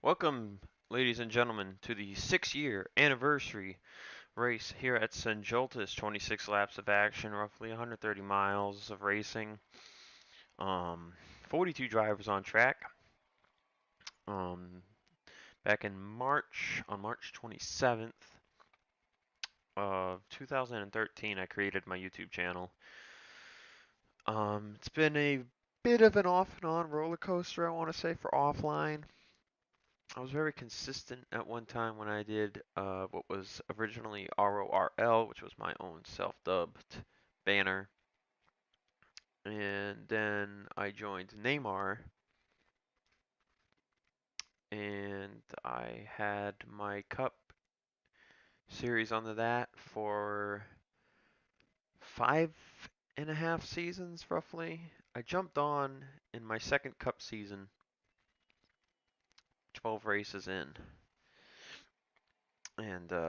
Welcome, ladies and gentlemen, to the 6-year anniversary race here at ZenJoltis. 26 laps of action, roughly 130 miles of racing. 42 drivers on track. Um, Back in March, on March 27th of 2013, I created my YouTube channel. It's been a bit of an off and on roller coaster, I want to say, for offline. I was very consistent at one time when I did what was originally RORL, which was my own self-dubbed banner. And then I joined Neymar, and I had my Cup series under that for 5.5 seasons, roughly. I jumped on in my second Cup season, 12 races in. And at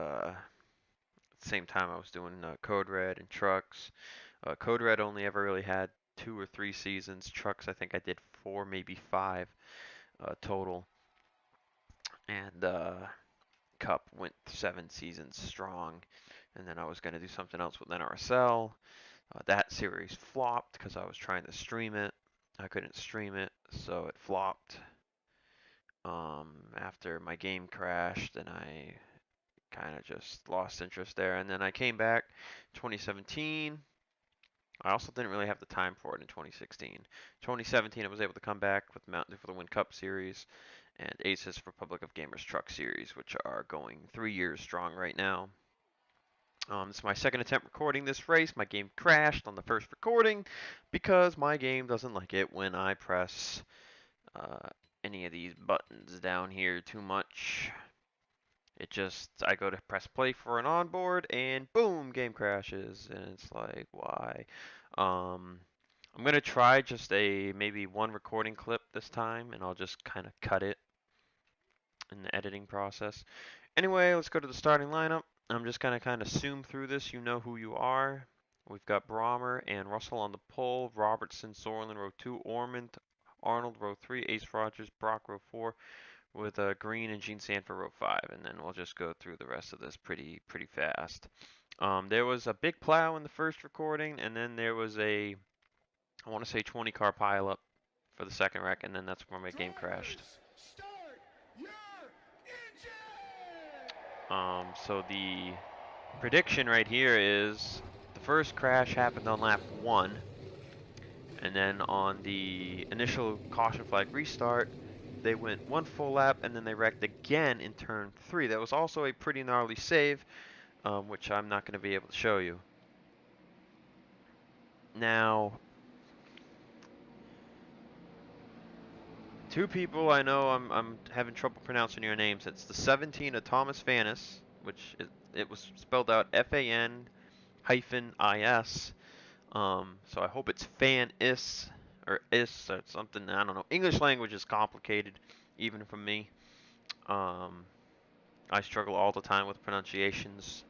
the same time, I was doing Code Red and Trucks. Code Red only ever really had 2 or 3 seasons. Trucks, I think I did 4, maybe 5 total. And Cup went 7 seasons strong. And then I was going to do something else with NRSL. That series flopped because I was trying to stream it. I couldn't stream it, so it flopped. After my game crashed, and I kind of just lost interest there. And then I came back 2017. I also didn't really have the time for it in 2016. 2017, I was able to come back with Mountain Dew for the Win Cup Series and Aces Republic of Gamers Truck Series, which are going 3 years strong right now. This is my second attempt recording this race. My game crashed on the first recording because my game doesn't like it when I press uh, any of these buttons down here too much. I go to press play for an onboard and boom, game crashes. And it's like, why? Um, I'm gonna try just maybe one recording clip this time, and I'll just kind of cut it in the editing process. Anyway, let's go to the starting lineup. I'm just gonna kind of zoom through this. You know who you are. We've got Brommer and Russell on the pole, Robertson, Sorlin row 2, Ormond, Arnold row 3, Ace Rogers, Brock row 4, with Green and Gene Sanford row 5, and then we'll just go through the rest of this pretty fast. There was a big plow in the first recording, and then there was I want to say 20 car pileup for the second wreck, and then that's where my game crashed. So the prediction right here is the first crash happened on lap 1, and then on the initial caution flag restart, they went one full lap, and then they wrecked again in turn 3. That was also a pretty gnarly save, which I'm not going to be able to show you. Now, two people I know I'm having trouble pronouncing your names. It's the 17 of Thomas Fanis, which it was spelled out F-A-N hyphen I-S. So I hope it's Fan-is or is or something. I don't know. English language is complicated, even for me. Um, I struggle all the time with pronunciations,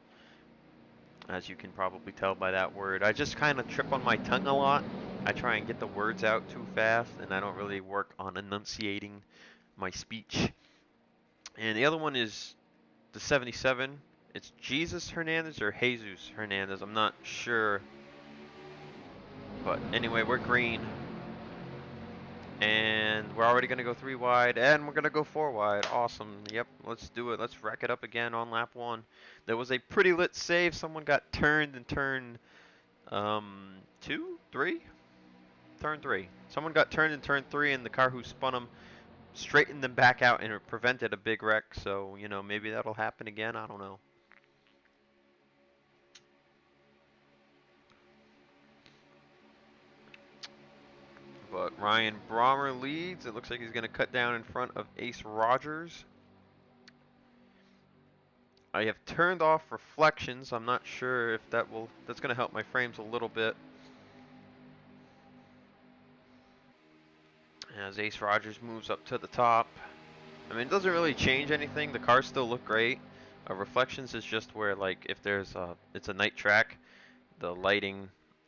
as you can probably tell by that word. I just kind of trip on my tongue a lot. I try and get the words out too fast, and I don't really work on enunciating my speech. And the other one is the 77. It's Jesus Hernandez or Jesus Hernandez. I'm not sure. But anyway, we're green. And we're already going to go 3 wide, and we're going to go 4 wide. Awesome. Yep, let's do it. Let's rack it up again on lap 1. There was a pretty lit save. Someone got turned in turn 2, 3? Turn 3. Someone got turned in turn 3, and the car who spun them straightened them back out, and it prevented a big wreck. So, you know, maybe that'll happen again. I don't know. But Ryan Brommer leads. It looks like he's going to cut down in front of Ace Rogers. I have turned off reflections. I'm not sure if that's going to help my frames a little bit. As Ace Rogers moves up to the top. I mean, it doesn't really change anything. The cars still look great. Reflections is just where, like, if it's a night track, the lighting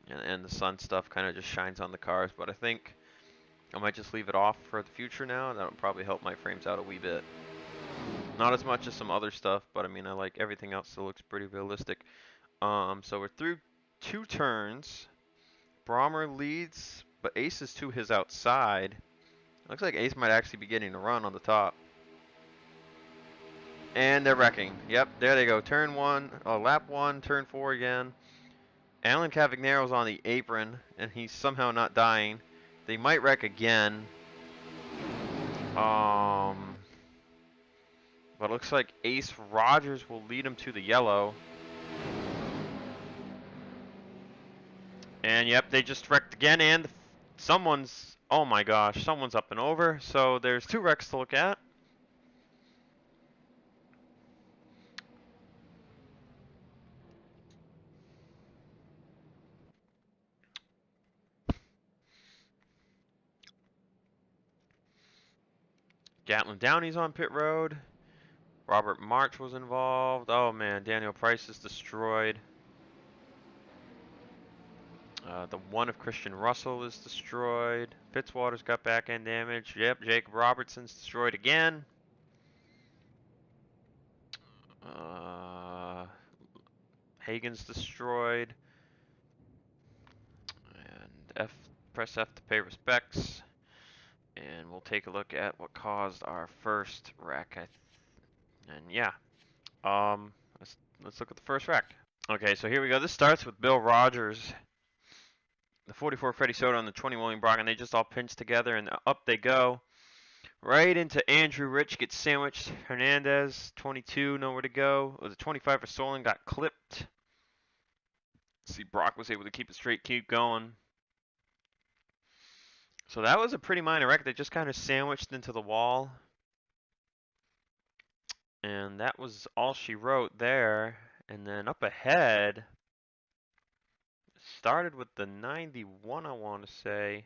and the sun stuff kind of just shines on the cars. But I think I might just leave it off for the future now. That'll probably help my frames out a wee bit. Not as much as some other stuff, but I mean, I like everything else still looks pretty realistic. So we're through 2 turns. Brahmer leads, but Ace is to his outside. Looks like Ace might actually be getting a run on the top. And they're wrecking. Yep, there they go. Turn 1, lap 1, turn 4 again. Alan Cavagnero's on the apron, and he's somehow not dying. They might wreck again. But it looks like Ace Rogers will lead him to the yellow. And yep, they just wrecked again, and someone's, oh my gosh, someone's up and over. So there's 2 wrecks to look at. Gatlin Downey's on pit road. Robert March was involved. Oh man, Daniel Price is destroyed. The one of Christian Russell is destroyed. Fitzwater's got back end damage. Yep, Jacob Robertson's destroyed again. Hagen's destroyed. And press F to pay respects. And we'll take a look at what caused our first wreck. And yeah, let's look at the first wreck. Okay, so here we go. This starts with Bill Rogers, the 44 Freddie Soto, and the 20 William Brock, and they just all pinch together, and up they go. Right into Andrew Rich, gets sandwiched. Hernandez, 22, nowhere to go. It was a 25 for Solon, got clipped. See, Brock was able to keep it straight, keep going. So that was a pretty minor wreck. They just kind of sandwiched into the wall. And that was all she wrote there. And then up ahead, started with the 91, I want to say.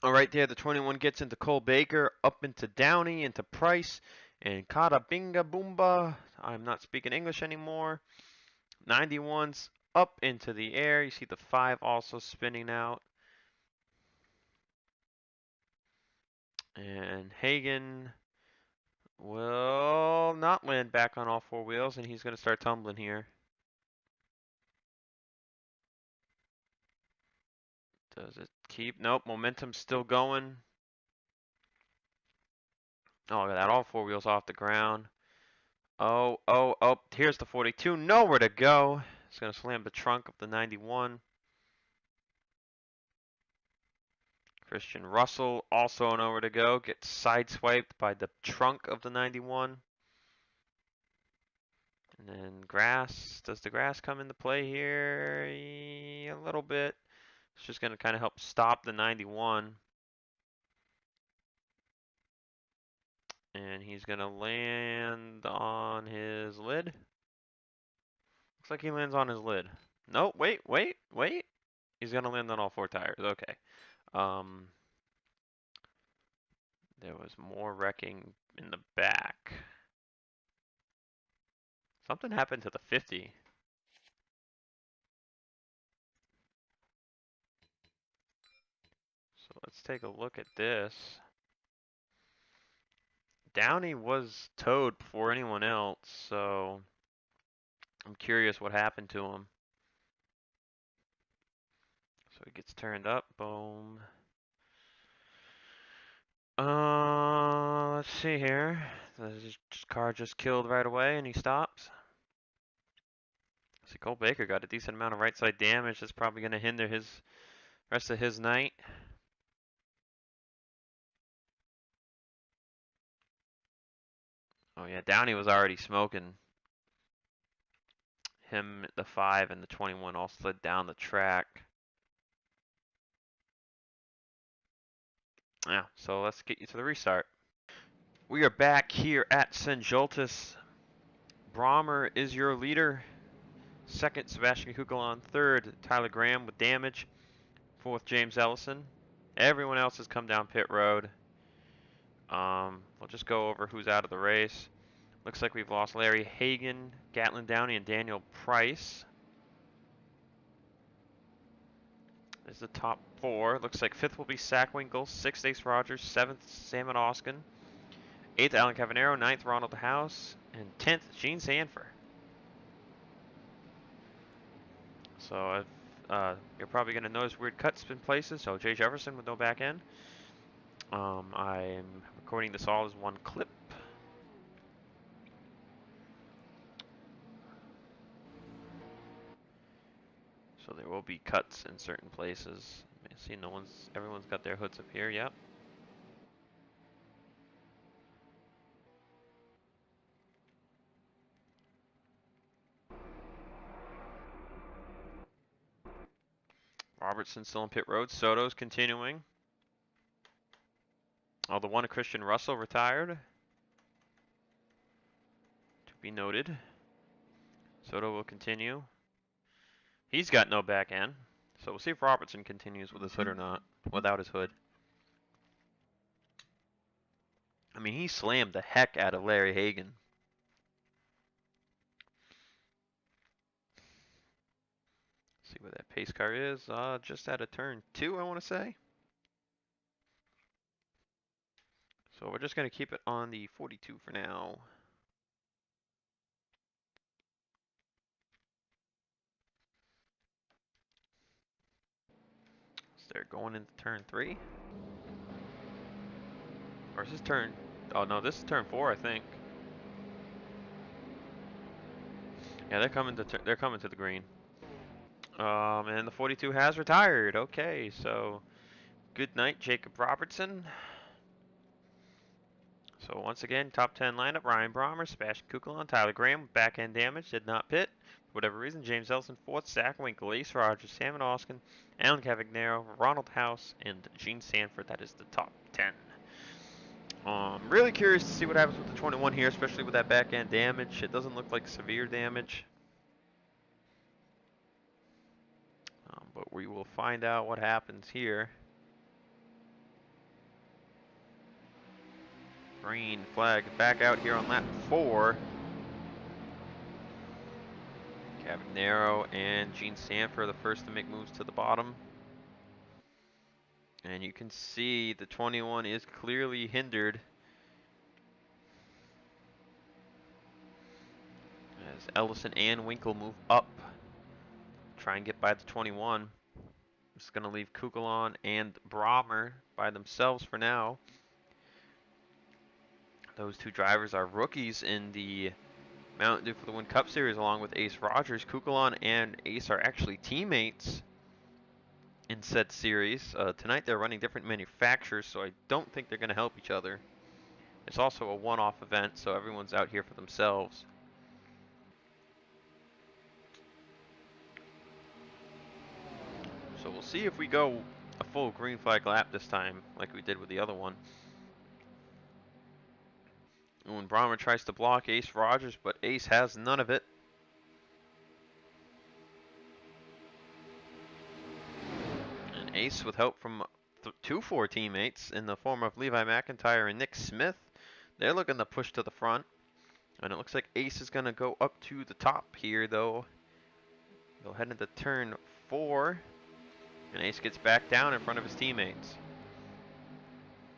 Oh, right there, the 21 gets into Cole Baker, up into Downey, into Price, and Kata Binga Boomba. I'm not speaking English anymore. 91's up into the air. You see the 5 also spinning out. And Hagen will not land back on all 4 wheels, and he's going to start tumbling here. Does it keep? Nope, momentum's still going. Oh, look at that, all 4 wheels off the ground. Oh, here's the 42, nowhere to go. It's going to slam the trunk of the 91. Christian Russell, also nowhere to go, gets sideswiped by the trunk of the 91. And then grass, does the grass come into play here? A little bit. It's just going to kind of help stop the 91. And he's going to land on his lid. Looks like he lands on his lid. No, wait. He's going to land on all 4 tires. Okay. There was more wrecking in the back. Something happened to the 50. So let's take a look at this. Downey was towed before anyone else, so I'm curious what happened to him. So he gets turned up, boom. Let's see here. This car just killed right away, and he stops. See, Cole Baker got a decent amount of right side damage. That's probably going to hinder his rest of his night. Oh yeah, Downey was already smoking. Him, the 5, and the 21 all slid down the track. Yeah, so let's get you to the restart. We are back here at ZenJoltis. Brahmer is your leader. 2nd, Sebastian Kukulon. 3rd, Tyler Graham with damage. 4th, James Ellison. Everyone else has come down pit road. We'll just go over who's out of the race. Looks like we've lost Larry Hagan, Gatlin Downey, and Daniel Price. There's the top 4. Looks like 5th will be Sackwinkle, 6th Ace Rogers, 7th Salmon Oskin, 8th Alan Cavanero, 9th Ronald House, and 10th Gene Sanford. So you're probably going to notice weird cuts in places. So Jay Jefferson with no back end. I'm recording this all as one clip. So there will be cuts in certain places. See, everyone's got their hoods up here. Yep. Robertson still in pit road. Soto's continuing. Oh, the one Christian Russell retired. To be noted. Soto will continue. He's got no back end. So we'll see if Robertson continues with his hood or not. Without his hood. I mean, he slammed the heck out of Larry Hagan. See where that pace car is. Just at a turn 2, I want to say. So we're just going to keep it on the 42 for now. So they're going into turn 3. Or is this turn? Oh no, this is turn 4, I think. Yeah, they're coming to the green. And the 42 has retired. Okay, so good night, Jacob Robertson. So once again, top 10 lineup: Ryan Brommer, Sebastian Kukulon, Tyler Graham with back end damage, did not pit for whatever reason. James Ellison 4th, Zach Winkle, Ace Rogers, Salmon Oskin, Alan Cavagnaro, Ronald House, and Gene Sanford. That is the top 10. Really curious to see what happens with the 21 here, especially with that back end damage. It doesn't look like severe damage. But we will find out what happens here. Green flag back out here on lap 4. Cavanero and Gene Sanford are the first to make moves to the bottom. And you can see the 21 is clearly hindered as Ellison and Winkle move up. Try and get by the 21. Just going to leave Kukulon and Brommer by themselves for now. Those two drivers are rookies in the Mountain Dew for the Win Cup Series along with Ace Rogers. Kukulon and Ace are actually teammates in said series. Tonight they're running different manufacturers, so I don't think they're going to help each other. It's also a one-off event, so everyone's out here for themselves. So we'll see if we go a full green flag lap this time, like we did with the other one. When Brommer tries to block Ace Rogers, but Ace has none of it. And Ace, with help from 2-4 teammates in the form of Levi McIntyre and Nick Smith, they're looking to push to the front. And it looks like Ace is going to go up to the top here, though. They'll head into turn 4. And Ace gets back down in front of his teammates.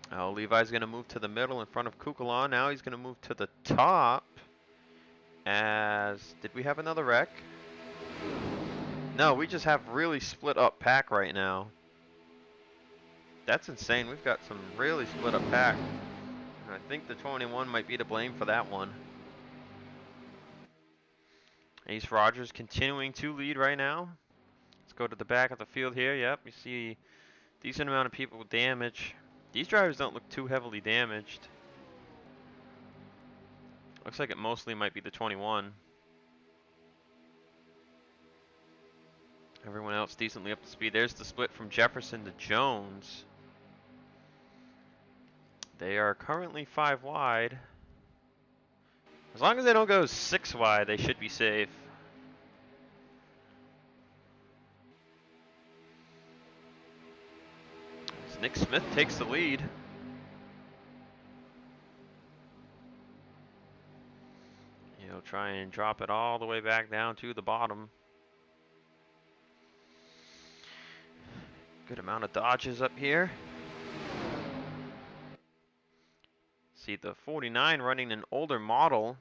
Levi's going to move to the middle in front of Kukulon. Now he's going to move to the top. Did we have another wreck? No, we just have really split up pack right now. That's insane. We've got some really split up pack. And I think the 21 might be to blame for that one. Ace Rogers continuing to lead right now. Let's go to the back of the field here. Yep, you see a decent amount of people with damage. These drivers don't look too heavily damaged. Looks like it mostly might be the 21. Everyone else decently up to speed. There's the split from Jefferson to Jones. They are currently 5 wide. As long as they don't go 6 wide, they should be safe. As Nick Smith takes the lead. He'll try and drop it all the way back down to the bottom. Good amount of dodges up here. See the 49 running an older model.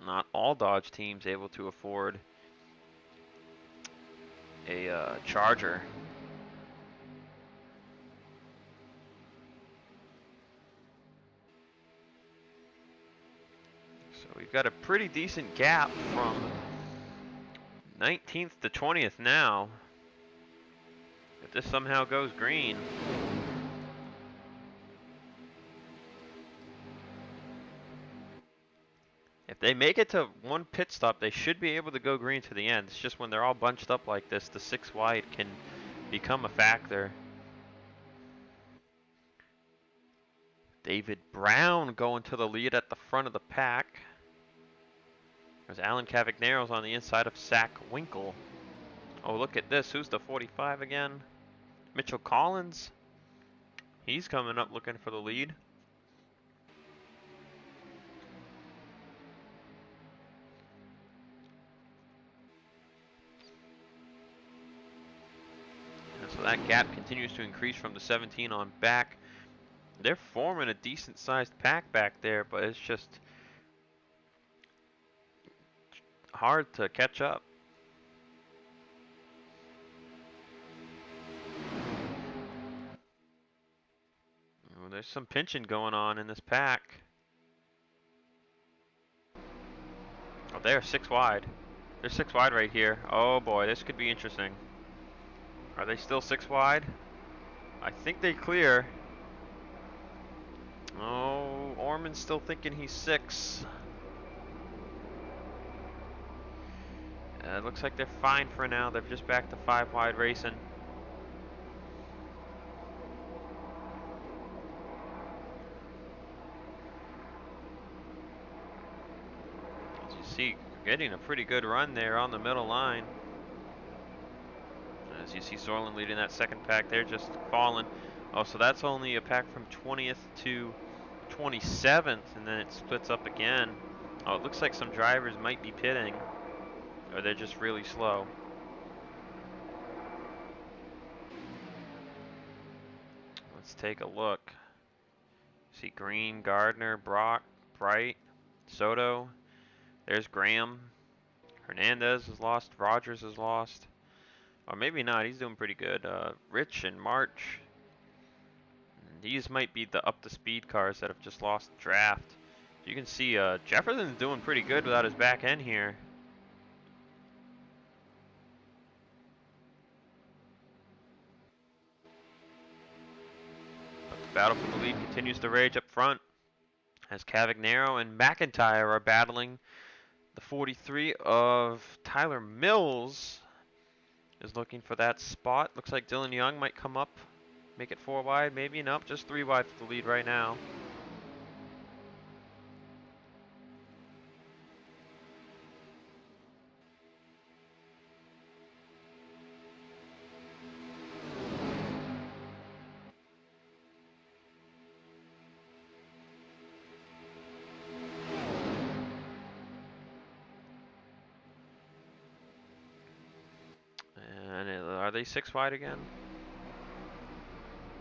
Not all Dodge teams able to afford a Charger. So we've got a pretty decent gap from 19th to 20th now. If this somehow goes green. If they make it to one pit stop, they should be able to go green to the end. It's just when they're all bunched up like this, the 6 wide can become a factor. David Brown going to the lead at the front of the pack. There's Alan Cavagnero's on the inside of Zach Winkle. Oh, look at this. Who's the 45 again? Mitchell Collins. He's coming up looking for the lead. And so that gap continues to increase from the 17 on back. They're forming a decent sized pack back there, but it's just hard to catch up. Oh, there's some pinching going on in this pack. Oh, they're 6 wide. They're 6 wide right here. Oh boy, this could be interesting. Are they still 6 wide? I think they clear. Oh, Orman's still thinking he's 6. It looks like they're fine for now. They're just back to 5 wide racing. As you see, getting a pretty good run there on the middle line. As you see Sorlin leading that second pack, they're just falling. Oh, so that's only a pack from 20th to 27th, and then it splits up again. Oh, it looks like some drivers might be pitting, or they're just really slow. Let's take a look. See Green, Gardner, Brock, Bright, Soto. There's Graham. Hernandez is lost. Rogers is lost. Or maybe not. He's doing pretty good. Rich and March. These might be the up-to-speed cars that have just lost the draft. You can see Jefferson's doing pretty good without his back end here. But the battle for the lead continues to rage up front as Cavagnero and McIntyre are battling. The 43 of Tyler Mills is looking for that spot. Looks like Dylan Young might come up, make it 4 wide, maybe. Nope, just 3 wide for the lead right now. Are they 6 wide again?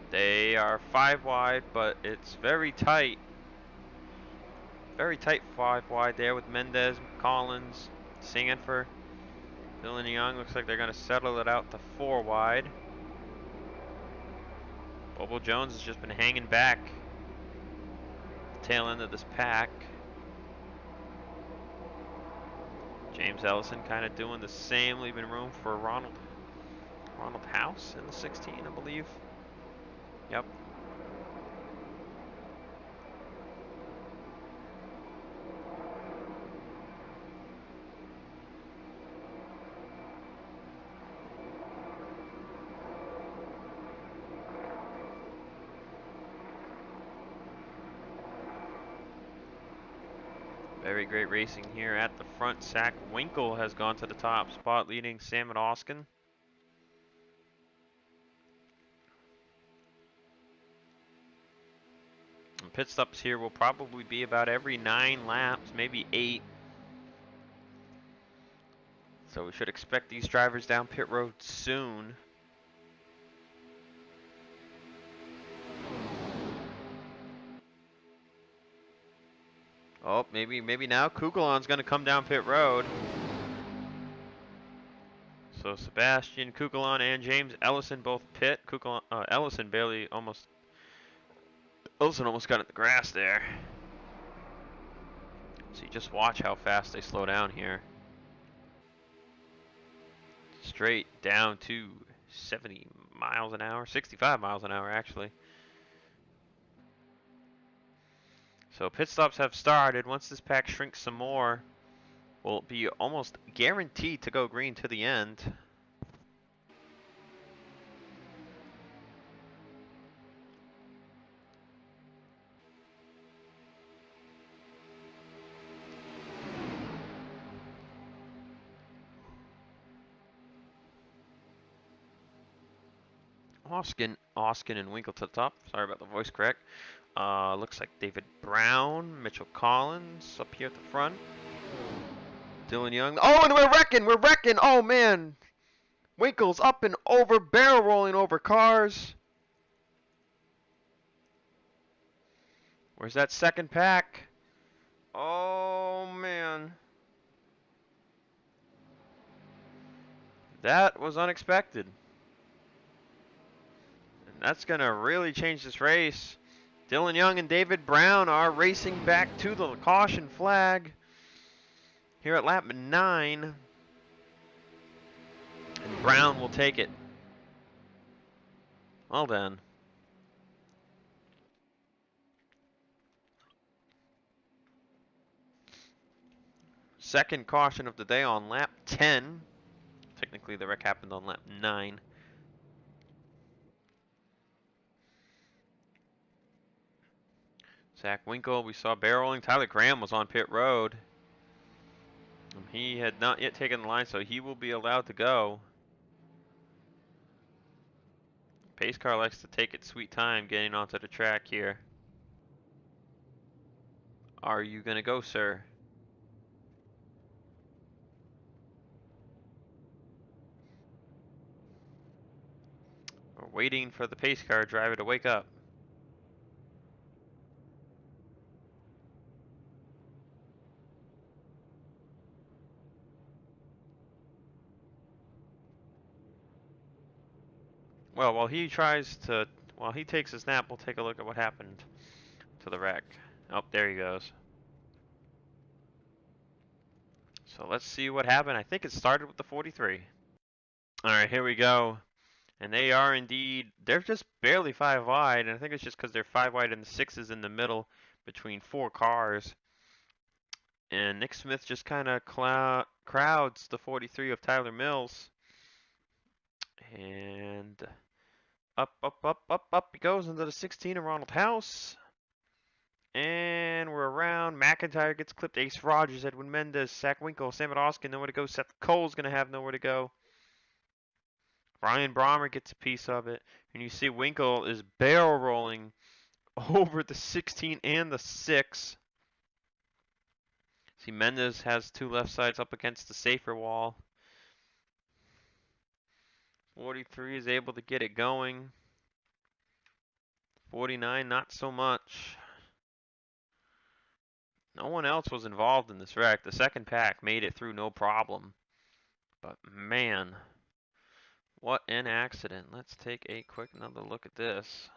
They are 5 wide, but it's very tight. Very tight 5 wide there with Mendez, Collins, Sanford. Dylan Young looks like they're going to settle it out to 4 wide. Bobo Jones has just been hanging back. Tail end of this pack. James Ellison kind of doing the same, leaving room for Ronald House in the 16, I believe. Yep. Very great racing here at the front. Zach Winkle has gone to the top spot, leading Sam and Oskin. And pit stops here will probably be about every 9 laps, maybe 8. So we should expect these drivers down pit road soon. Oh, maybe now Kugelon's going to come down pit road. So Sebastian Kugelon and James Ellison both pit. Ellison almost got in the grass there. So you just watch how fast they slow down here. Straight down to 70 miles an hour, 65 miles an hour actually. So pit stops have started. Once this pack shrinks some more, we'll be almost guaranteed to go green to the end. Oskin and Winkle to the top. Sorry about the voice crack. Looks like David Brown, Mitchell Collins up here at the front. Dylan Young. Oh, and we're wrecking. Oh man, Winkle's up and over, barrel rolling over cars. Where's that second pack? Oh man, that was unexpected. That's going to really change this race. Dylan Young and David Brown are racing back to the caution flag here at lap 9. And Brown will take it. Well done. Second caution of the day on lap 10. Technically the wreck happened on lap 9. Zach Winkle, we saw barreling. Tyler Graham was on pit road. He had not yet taken the line, so he will be allowed to go. Pace car likes to take its sweet time getting onto the track here. Are you going to go, sir? We're waiting for the pace car driver to wake up. Well, while he takes his nap, we'll take a look at what happened to the wreck. Oh, there he goes. So let's see what happened. I think it started with the 43. All right, here we go. And they are indeed, they're just barely 5 wide. And I think it's just because they're 5 wide and the 6 is in the middle between 4 cars. And Nick Smith just kind of crowds the 43 of Tyler Mills. And up he goes into the 16 of Ronald House. And we're around. McIntyre gets clipped. Ace Rogers, Edwin Mendez, Zach Winkle, Sam Oskin, nowhere to go. Seth Cole's going to have nowhere to go. Brian Brommer gets a piece of it. And you see Winkle is barrel rolling over the 16 and the 6. See Mendez has 2 left sides up against the safer wall. 43 is able to get it going. 49, not so much. No one else was involved in this wreck. The second pack made it through no problem. But man, what an accident. Let's take a quick another look at this.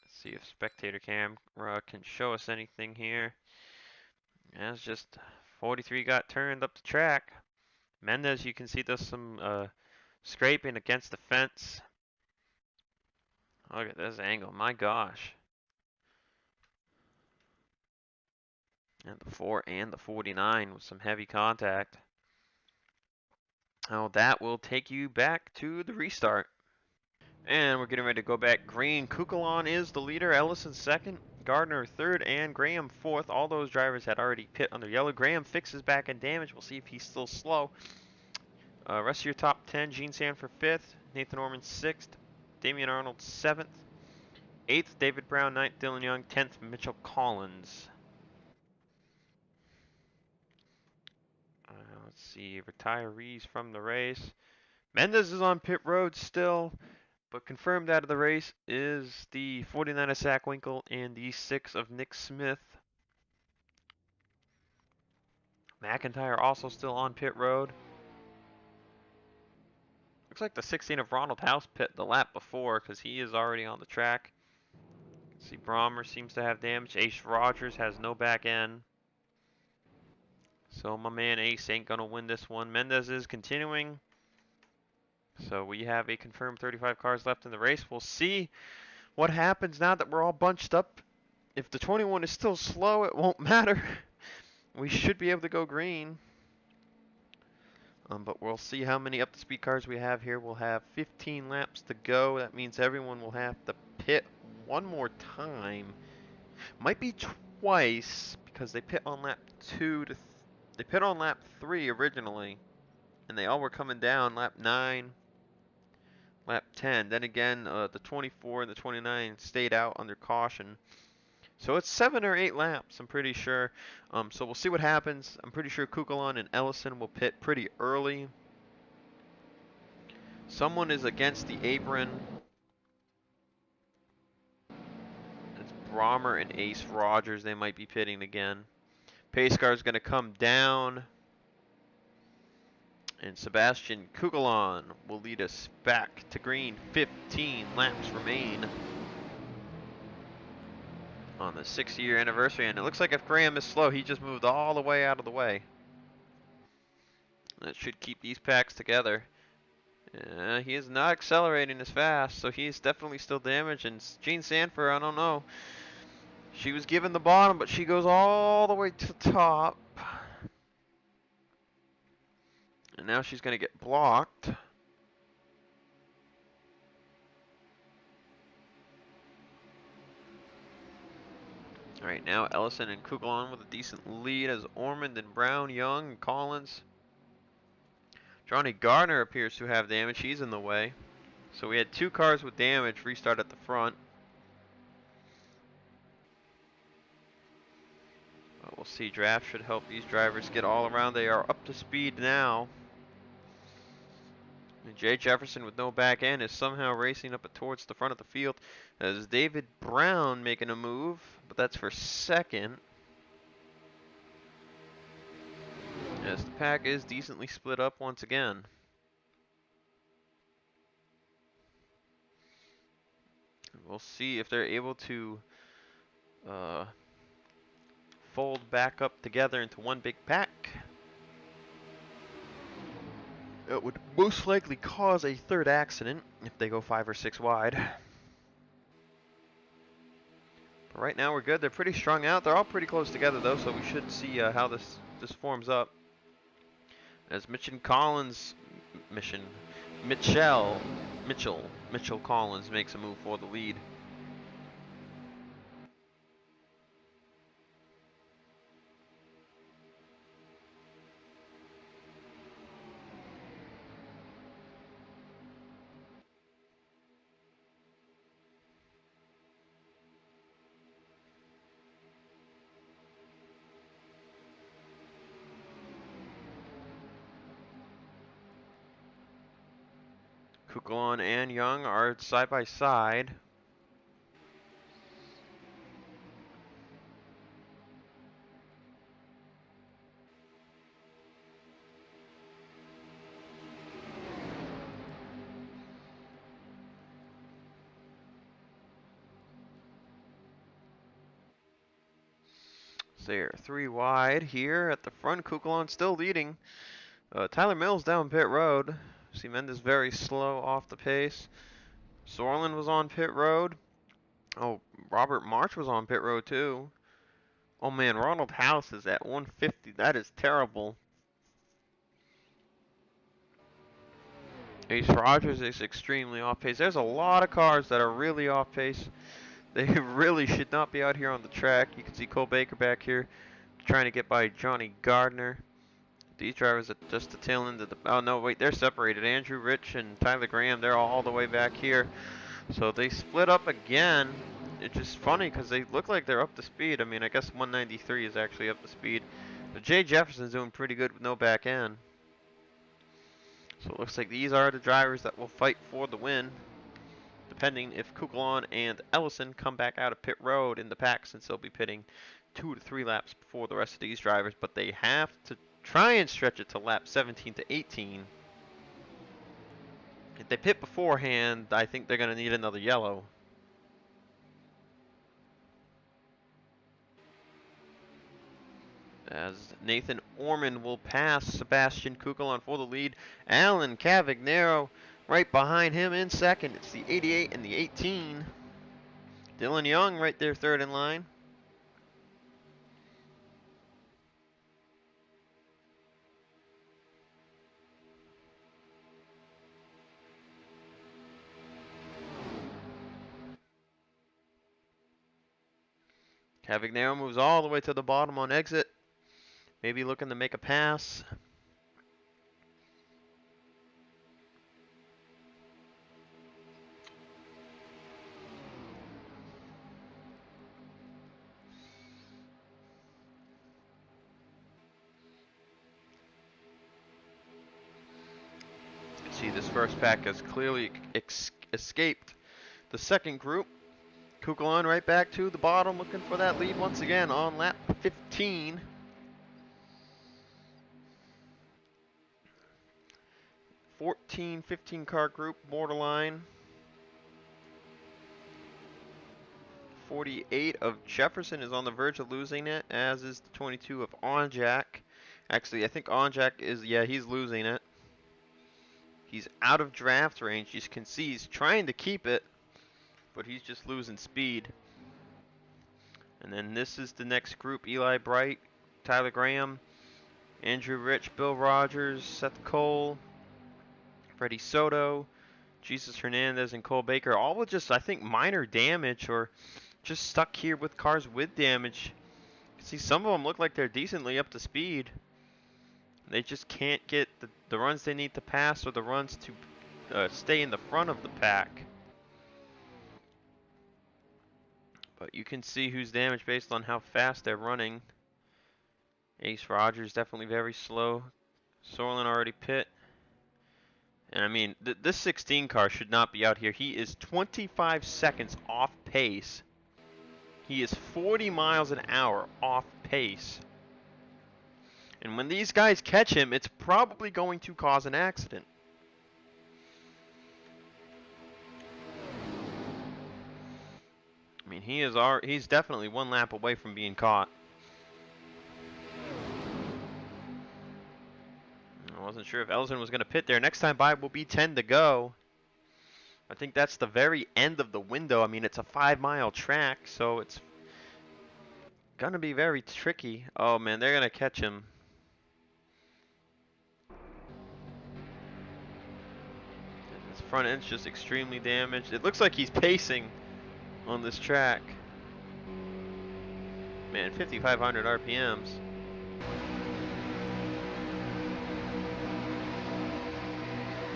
Let's see if spectator camera can show us anything here. As just 43 got turned up the track. Mendez, you can see there's some scraping against the fence. Look at this angle, my gosh. And the 4 and the 49 with some heavy contact. Oh, that will take you back to the restart. And we're getting ready to go back green. Kukulon is the leader. Ellison second. Gardner third. And Graham fourth. All those drivers had already pit under yellow. Graham fixes back in damage. We'll see if he's still slow. Rest of your top 10. Gene Sanford fifth. Nathan Orman sixth. Damian Arnold seventh. Eighth, David Brown. Ninth, Dylan Young. 10th, Mitchell Collins. Let's see. Retirees from the race. Mendez is on pit road still. But confirmed out of the race is the 49 of Sackwinkle and the 6 of Nick Smith. McIntyre also still on pit road. Looks like the 16 of Ronald House pit the lap before because he is already on the track. See, Brommer seems to have damage. Ace Rogers has no back end. So my man Ace ain't going to win this one. Mendez is continuing. So we have a confirmed 35 cars left in the race. We'll see what happens now that we're all bunched up. If the 21 is still slow, it won't matter. We should be able to go green. But we'll see how many up-to-speed cars we have here. We'll have 15 laps to go. That means everyone will have to pit one more time. Might be twice because they pit on lap 2 to they pit on lap 3 originally, and they all were coming down lap 9, lap 10. Then again, the 24 and the 29 stayed out under caution. So it's 7 or 8 laps, I'm pretty sure. So we'll see what happens. I'm pretty sure Kukulon and Ellison will pit pretty early. Someone is against the apron. It's Brommer and Ace Rogers. They might be pitting again. Pace car is going to come down. And Sebastian Kukulon will lead us back to green. 15 laps remain on the 6-year anniversary. And it looks like if Graham is slow, he just moved all the way out of the way. That should keep these packs together. He is not accelerating as fast, so he's definitely still damaged. And Gene Sanford, I don't know. She was given the bottom, but she goes all the way to the top. And now she's going to get blocked. Alright, now Ellison and Kukulon with a decent lead as Ormond and Brown, Young, and Collins. Johnny Gardner appears to have damage. He's in the way. So we had 2 cars with damage restart at the front. But we'll see. Draft should help these drivers get all around. They are up to speed now. And Jay Jefferson with no back end is somehow racing up towards the front of the field. As David Brown making a move, but that's for second. As the pack is decently split up once again. We'll see if they're able to fold back up together into one big pack. It would most likely cause a third accident if they go 5 or 6 wide. But right now we're good. They're pretty strung out. They're all pretty close together though, so we should see how this forms up. As Mitchell Collins makes a move for the lead. Kukulon and Young are side by side. So they're 3 wide here at the front. Kukulon still leading. Tyler Mills down pit road. See Mendes very slow off the pace. Sorlin was on pit road. Oh, Robert March was on pit road too. Oh man, Ronald House is at 150. That is terrible. Ace Rogers is extremely off pace. There's a lot of cars that are really off pace. They really should not be out here on the track. You can see Cole Baker back here trying to get by Johnny Gardner. These drivers are just the tail end of the. Oh no, wait, they're separated. Andrew Rich and Tyler Graham, they're all the way back here. So they split up again. It's just funny because they look like they're up to speed. I mean, I guess 193 is actually up to speed. But Jay Jefferson's doing pretty good with no back end. So it looks like these are the drivers that will fight for the win, depending if Kukulon and Ellison come back out of pit road in the pack, since they'll be pitting 2 to 3 laps before the rest of these drivers. But they have to try and stretch it to lap 17 to 18. If they pit beforehand, I think they're going to need another yellow. As Nathan Orman will pass Sebastian Kukulon for the lead. Alan Cavagnaro right behind him in second. It's the 88 and the 18. Dylan Young right there third in line. Cavagnaro moves all the way to the bottom on exit. Maybe looking to make a pass. See, this first pack has clearly escaped the second group. Kukulon right back to the bottom, looking for that lead once again on lap 15. 15 car group, borderline. 48 of Jefferson is on the verge of losing it, as is the 22 of Onjak. Actually, I think Onjak is, yeah, he's losing it. He's out of draft range. You can see he's trying to keep it, but he's just losing speed. And then this is the next group: Eli Bright, Tyler Graham, Andrew Rich, Bill Rogers, Seth Cole, Freddie Soto, Jesus Hernandez, and Cole Baker, all with just, I think, minor damage or just stuck here with cars with damage. See, some of them look like they're decently up to speed. They just can't get the runs they need to pass or the runs to stay in the front of the pack. But you can see who's damaged based on how fast they're running. Ace Rogers definitely very slow. Sorlin already pit. And I mean, this 16 car should not be out here. He is 25 seconds off pace. He is 40 miles an hour off pace. And when these guys catch him, it's probably going to cause an accident. I mean, he's definitely one lap away from being caught. I wasn't sure if Ellison was going to pit there. Next time by will be 10 to go. I think that's the very end of the window. I mean, it's a 5-mile track, so it's going to be very tricky. Oh, man, they're going to catch him. His front end's just extremely damaged. It looks like he's pacing on this track. Man, 5,500 RPMs.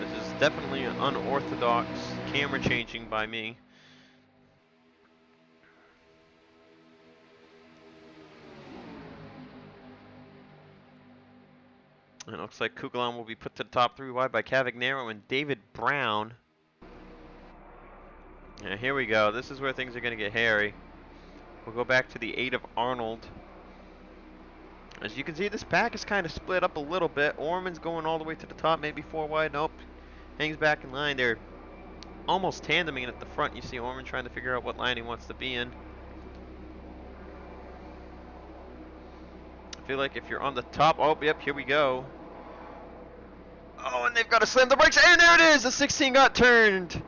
This is definitely an unorthodox camera changing by me. And it looks like Kukulon will be put to the top 3 wide by Cavagnaro and David Brown. And here we go. This is where things are going to get hairy. We'll go back to the 8 of Arnold. As you can see, this pack is kind of split up a little bit. Orman's going all the way to the top, maybe 4 wide. Nope. Hangs back in line. They're almost tandeming at the front. You see Orman trying to figure out what line he wants to be in. I feel like if you're on the top... Oh, yep, here we go. Oh, and they've got to slam the brakes. And there it is! The 16 got turned.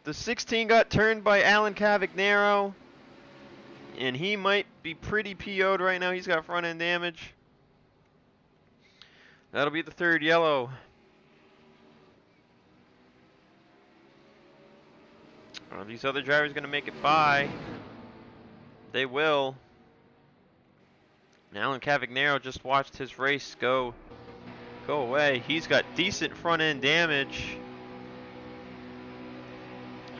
The 16 got turned by Alan Cavagnaro. And he might be pretty PO'd right now. He's got front end damage. That'll be the 3rd yellow. Are these other drivers going to make it by? They will. And Alan Cavagnaro just watched his race go away. He's got decent front end damage.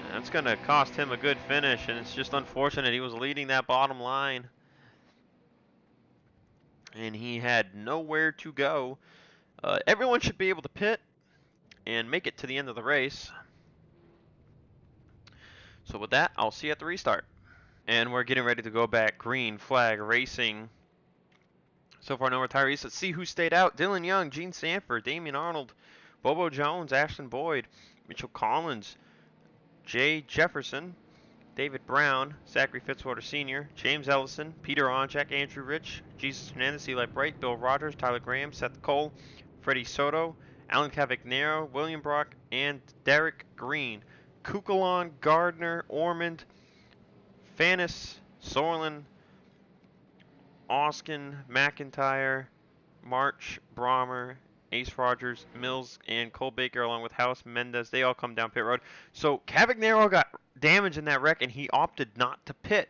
And that's going to cost him a good finish, and it's just unfortunate. He was leading that bottom line, and he had nowhere to go. Everyone should be able to pit and make it to the end of the race. So with that, I'll see you at the restart. And we're getting ready to go back. Green flag racing. So far, no retirees. Let's see who stayed out. Dylan Young, Gene Sanford, Damian Arnold, Bobo Jones, Ashton Boyd, Mitchell Collins, Jay Jefferson, David Brown, Zachary Fitzwater Sr., James Ellison, Peter Onchak, Andrew Rich, Jesus Hernandez, Eli Bright, Bill Rogers, Tyler Graham, Seth Cole, Freddie Soto, Alan Cavagnaro, William Brock, and Derek Green. Kukulon, Gardner, Ormond, Fanis, Sorlin, Oskin, McIntyre, March, Brahmer, Ace Rogers, Mills, and Cole Baker, along with House, Mendez, they all come down pit road. So Cavagnaro got damage in that wreck, and he opted not to pit.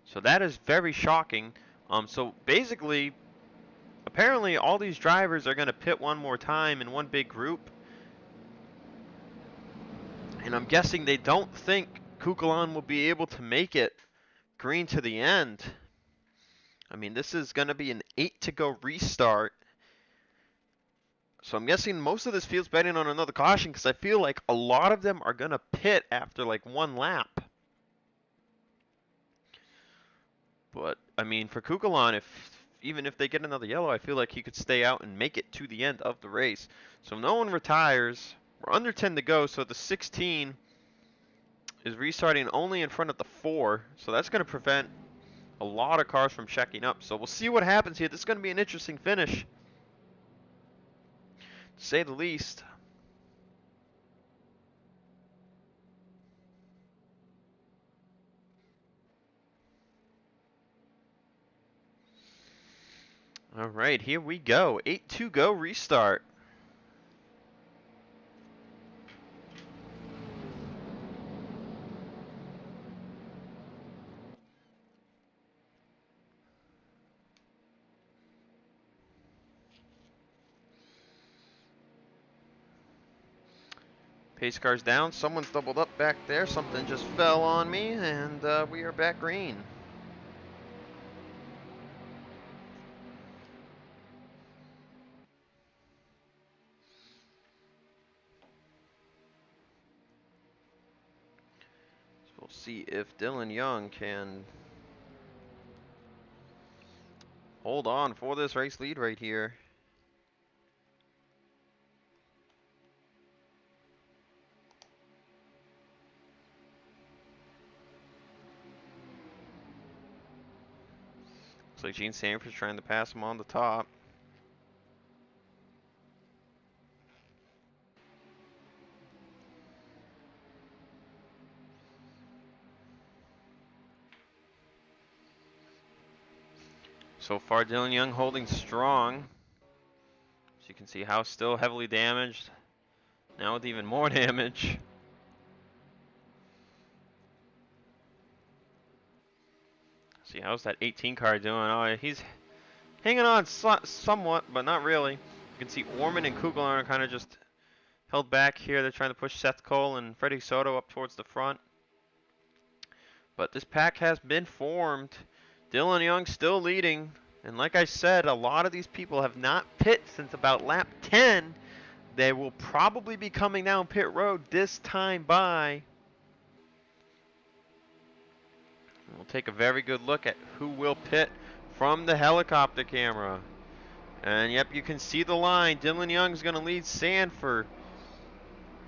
So that is very shocking. So basically, apparently all these drivers are going to pit one more time in one big group. And I'm guessing they don't think Kukulon will be able to make it green to the end. I mean, this is going to be an 8 to go restart. So I'm guessing most of this field's betting on another caution, because I feel like a lot of them are going to pit after like one lap. But, I mean, for Kukulon, even if they get another yellow, I feel like he could stay out and make it to the end of the race. So no one retires. We're under 10 to go, so the 16 is restarting only in front of the 4. So that's going to prevent a lot of cars from checking up. So we'll see what happens here. This is going to be an interesting finish, to say the least. All right, here we go. 8 to go restart. Pace car's down. Someone's doubled up back there. Something just fell on me, and we are back green. So we'll see if Dylan Young can hold on for this race lead right here. Looks like Gene Sanford's trying to pass him on the top. So far, Dylan Young holding strong. As you can see, House still heavily damaged. Now with even more damage. See, how's that 18 car doing? Oh, he's hanging on somewhat, but not really. You can see Orman and Kukulon are kind of just held back here. They're trying to push Seth Cole and Freddie Soto up towards the front. But this pack has been formed. Dylan Young still leading. And like I said, a lot of these people have not pit since about lap 10. They will probably be coming down pit road this time by. We'll take a very good look at who will pit from the helicopter camera. And yep, you can see the line. Dylan Young's going to lead Sanford,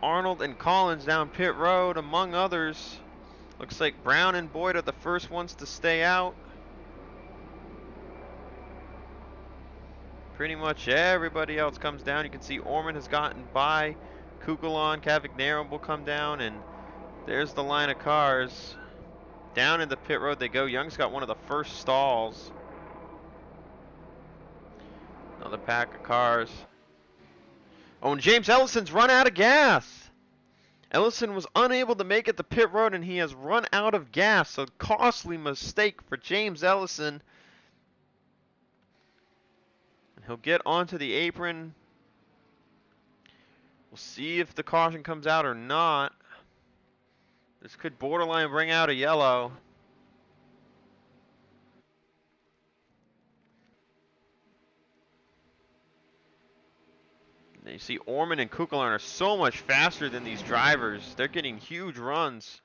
Arnold, and Collins down pit road, among others. Looks like Brown and Boyd are the first ones to stay out. Pretty much everybody else comes down. You can see Orman has gotten by. Kukulon, Cavagnaro will come down, and there's the line of cars. Down in the pit road they go. Young's got one of the first stalls. Another pack of cars. Oh, and James Ellison's run out of gas. Ellison was unable to make it to pit road, and he has run out of gas. A costly mistake for James Ellison. And he'll get onto the apron. We'll see if the caution comes out or not. This could borderline bring out a yellow. And you see Orman and Kukelan are so much faster than these drivers. They're getting huge runs.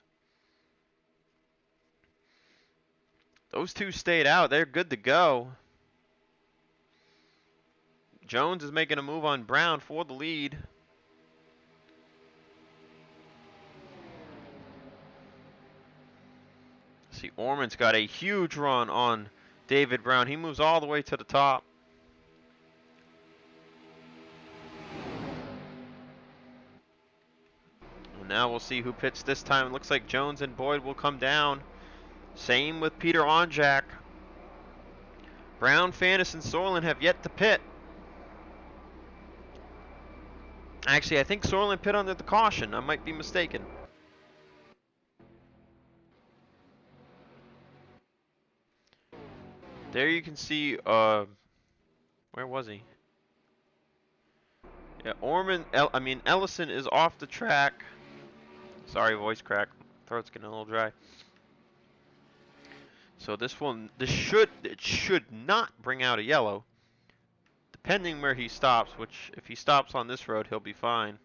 Those two stayed out. They're good to go. Jones is making a move on Brown for the lead. See, Orman's got a huge run on David Brown. He moves all the way to the top. And now we'll see who pits this time. It looks like Jones and Boyd will come down. Same with Peter Onjak. Brown, Fannis, and Sorlin have yet to pit. Actually, I think Sorlin pit under the caution. I might be mistaken. There you can see, where was he? Yeah, Ellison is off the track. Sorry, voice crack. Throat's getting a little dry. So it should not bring out a yellow. Depending where he stops, which if he stops on this road, he'll be fine.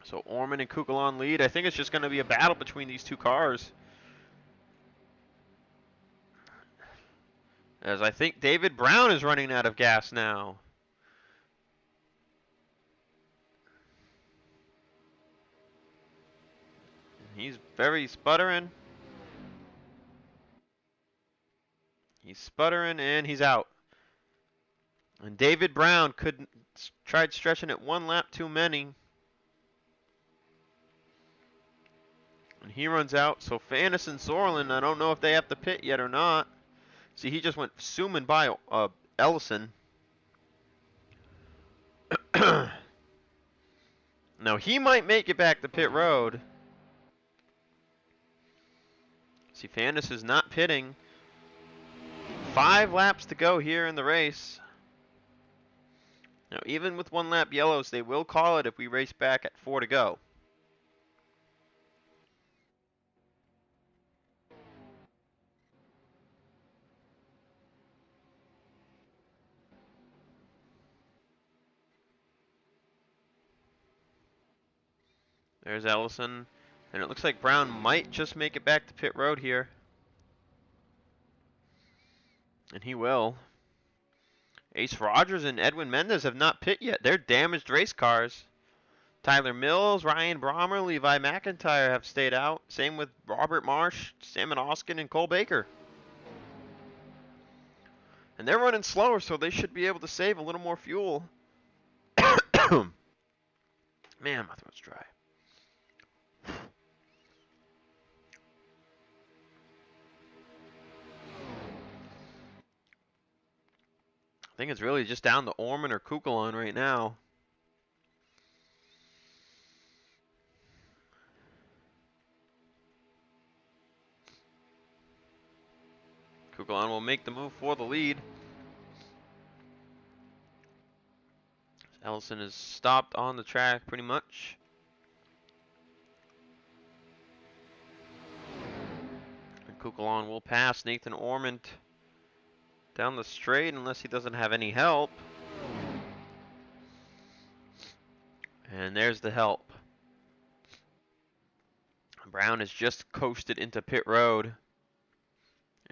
So Orman and Kukelan lead. I think it's just going to be a battle between these two cars. As I think David Brown is running out of gas now. He's very sputtering. He's sputtering and he's out. And David Brown tried stretching it one lap too many. And he runs out. So Fannis and Sorlin, I don't know if they have to pit yet or not. See, he just went zooming by Ellison. Now, he might make it back to pit road. See, Fannis is not pitting. 5 laps to go here in the race. Now, even with 1 lap yellows, they will call it if we race back at 4 to go. There's Ellison. And it looks like Brown might just make it back to pit road here. And he will. Ace Rogers and Edwin Mendez have not pit yet. They're damaged race cars. Tyler Mills, Ryan Brommer, Levi McIntyre have stayed out. Same with Robert Marsh, Salmon Oskin, and Cole Baker. And they're running slower, so they should be able to save a little more fuel. Man, my throat's dry. I think it's really just down to Orman or Kukelan right now. Kukelan will make the move for the lead. Ellison is stopped on the track pretty much. And Kukelan will pass Nathan Orman down the straight unless he doesn't have any help. And there's the help. Brown has just coasted into pit road.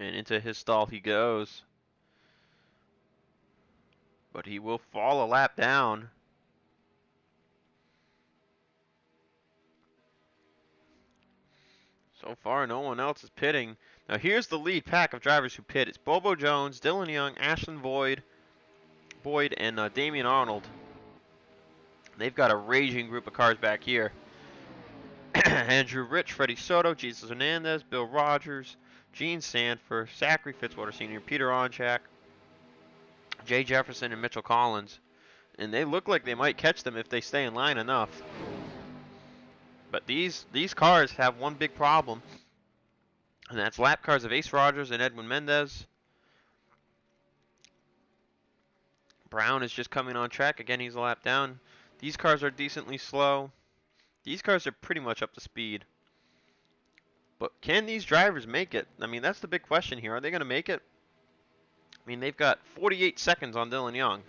And into his stall he goes. But he will fall a lap down. So far, no one else is pitting. Now here's the lead pack of drivers who pit. It's Bobo Jones, Dylan Young, Ashlyn Boyd, and Damian Arnold. They've got a raging group of cars back here. Andrew Rich, Freddie Soto, Jesus Hernandez, Bill Rogers, Gene Sanford, Zachary Fitzwater Sr., Peter Onjak, Jay Jefferson, and Mitchell Collins. And they look like they might catch them if they stay in line enough. But these cars have one big problem. And that's lap cars of Ace Rogers and Edwin Mendez. Brown is just coming on track. Again, he's a lap down. These cars are decently slow. These cars are pretty much up to speed. But can these drivers make it? I mean, that's the big question here. Are they going to make it? I mean, they've got 48 seconds on Dylan Young.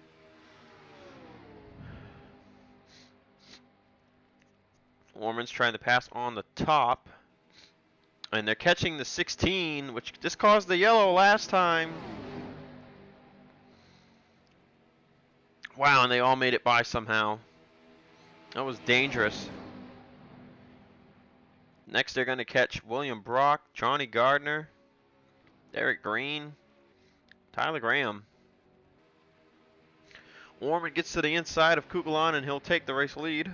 Orman's trying to pass on the top. And they're catching the 16, which just caused the yellow last time. Wow, and they all made it by somehow. That was dangerous. Next, they're going to catch William Brock, Johnny Gardner, Derek Green, Tyler Graham. Orman gets to the inside of Kukulon, and he'll take the race lead.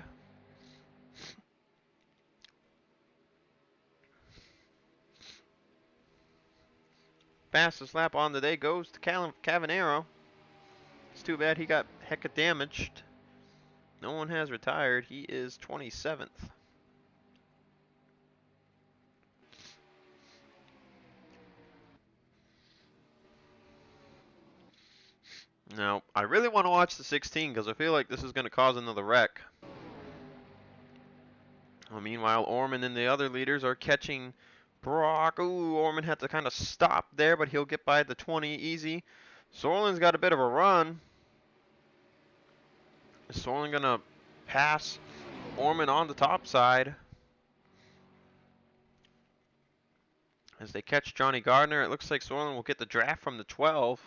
Fastest lap on the day goes to Cavanero. It's too bad he got hecka damaged. No one has retired. He is 27th. Now, I really want to watch the 16 because I feel like this is going to cause another wreck. Well, meanwhile, Orman and the other leaders are catching Brock. Ooh, Orman had to kind of stop there, but he'll get by the 20 easy. Sorlin's got a bit of a run. Is Sorlin going to pass Orman on the top side? As they catch Johnny Gardner, it looks like Sorlin will get the draft from the 12.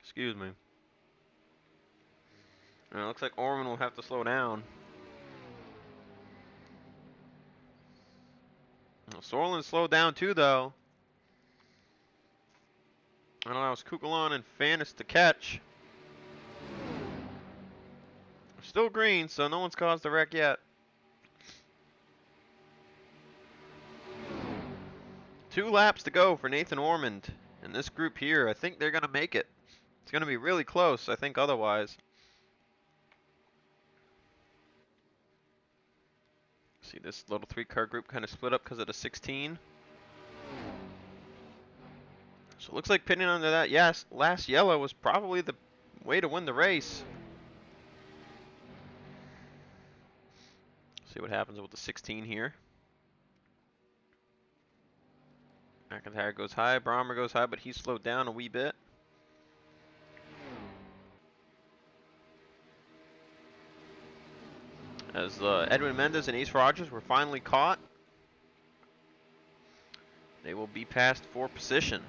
Excuse me. And it looks like Orman will have to slow down. Well, Sorlin slowed down too, though. That allows Kukulon and Fanis to catch. Still green, so no one's caused a wreck yet. 2 laps to go for Nathan Ormond. And this group here, I think they're going to make it. It's going to be really close, I think, otherwise. See this little 3-car group kind of split up because of the 16. So it looks like pitting under that last yellow was probably the way to win the race. See what happens with the 16 here. McIntyre goes high, Brommer goes high, but he slowed down a wee bit. As Edwin Mendez and Ace Rogers were finally caught, they will be passed for position.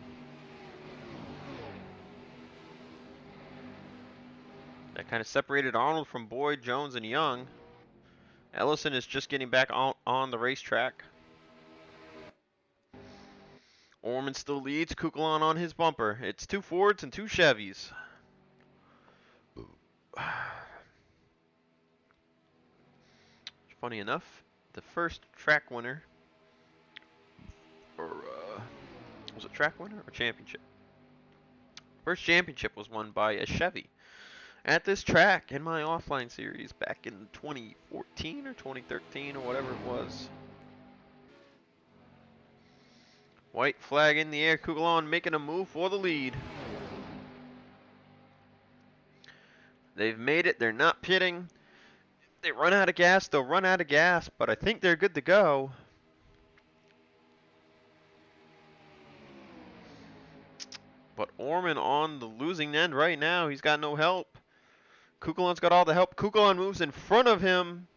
That kind of separated Arnold from Boyd, Jones, and Young. Ellison is just getting back on the racetrack. Orman still leads. Kukulon on his bumper. It's 2 Fords and 2 Chevys. Funny enough, the first track winner, or was it track winner or championship? First championship was won by a Chevy at this track in my offline series back in 2014 or 2013 or whatever it was. White flag in the air. Kukulon making a move for the lead. They've made it. They're not pitting. If they run out of gas, they'll run out of gas, but I think they're good to go. But Orman on the losing end right now. He's got no help. Kukulon's got all the help. Kukulon moves in front of him.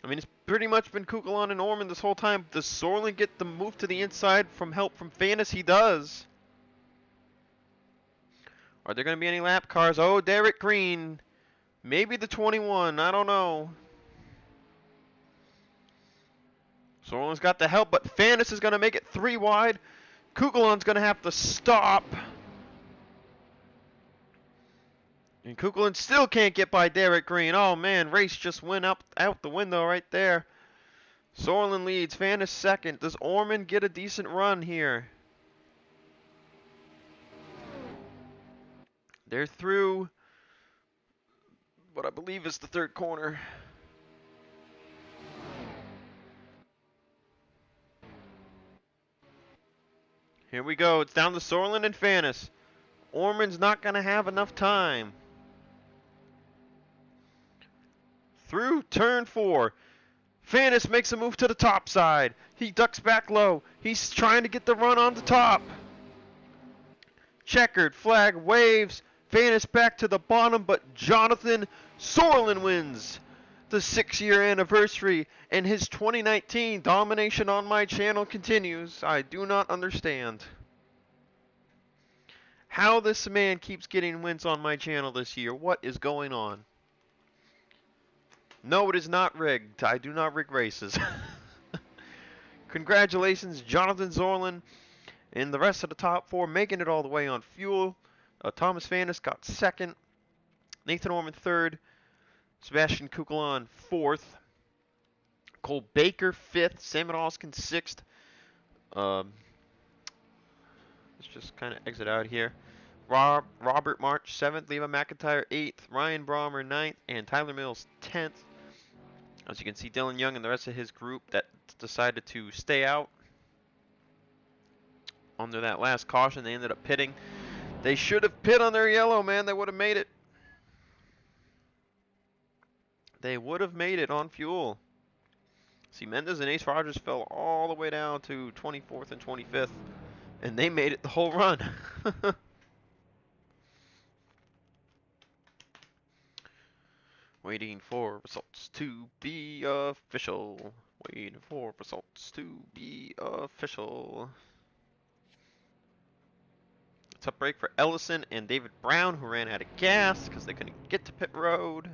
I mean, it's pretty much been Kukulon and Orman this whole time. Does Sorlin get the move to the inside from help from Fanis? He does. Are there going to be any lap cars? Oh, Derek Green. Maybe the 21. I don't know. Sorlin's got the help, but Fanis is going to make it 3 wide. Kukulon's going to have to stop. And Kukulon still can't get by Derek Green. Oh man, race just went out the window right there. Sorlin leads, Fanis second. Does Orman get a decent run here? They're through what I believe is the third corner. Here we go. It's down to Sorlin and Fanis. Orman's not going to have enough time. Through turn 4. Fanis makes a move to the top side. He ducks back low. He's trying to get the run on the top. Checkered flag waves. Fanis back to the bottom, but Jonathan Sorlin wins the 6-year anniversary, and his 2019 domination on my channel continues. I do not understand how this man keeps getting wins on my channel this year. What is going on? No, it is not rigged. I do not rig races. Congratulations, Jonathan Sorlin and the rest of the top 4 making it all the way on fuel. Thomas Fanis got 2nd. Nathan Orman 3rd. Sebastian Kukulon 4th. Cole Baker 5th. Sam Oskin 6th. Let's just kind of exit out here. Robert March 7th. Levi McIntyre 8th. Ryan Brommer 9th. And Tyler Mills 10th. As you can see, Dylan Young and the rest of his group that decided to stay out under that last caution. They ended up pitting. They should have pit on their yellow, man. They would have made it. They would have made it on fuel. See, Mendez and Ace Rogers fell all the way down to 24th and 25th, and they made it the whole run. Waiting for results to be official. Waiting for results to be official. Tough break for Ellison and David Brown, who ran out of gas because they couldn't get to pit road.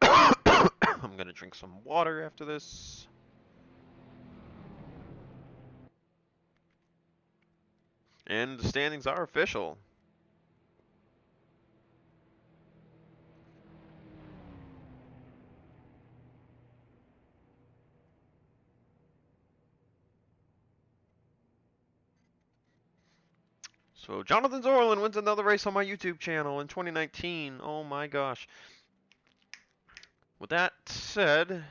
I'm going to drink some water after this. And the standings are official. So Jonathan Sorlin wins another race on my YouTube channel in 2019. Oh my gosh. With that said,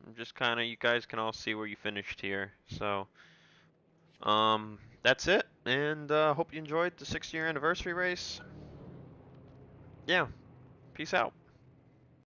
I'm just kind of, you guys can all see where you finished here. So, that's it. And hope you enjoyed the 6-year anniversary race. Yeah, peace out.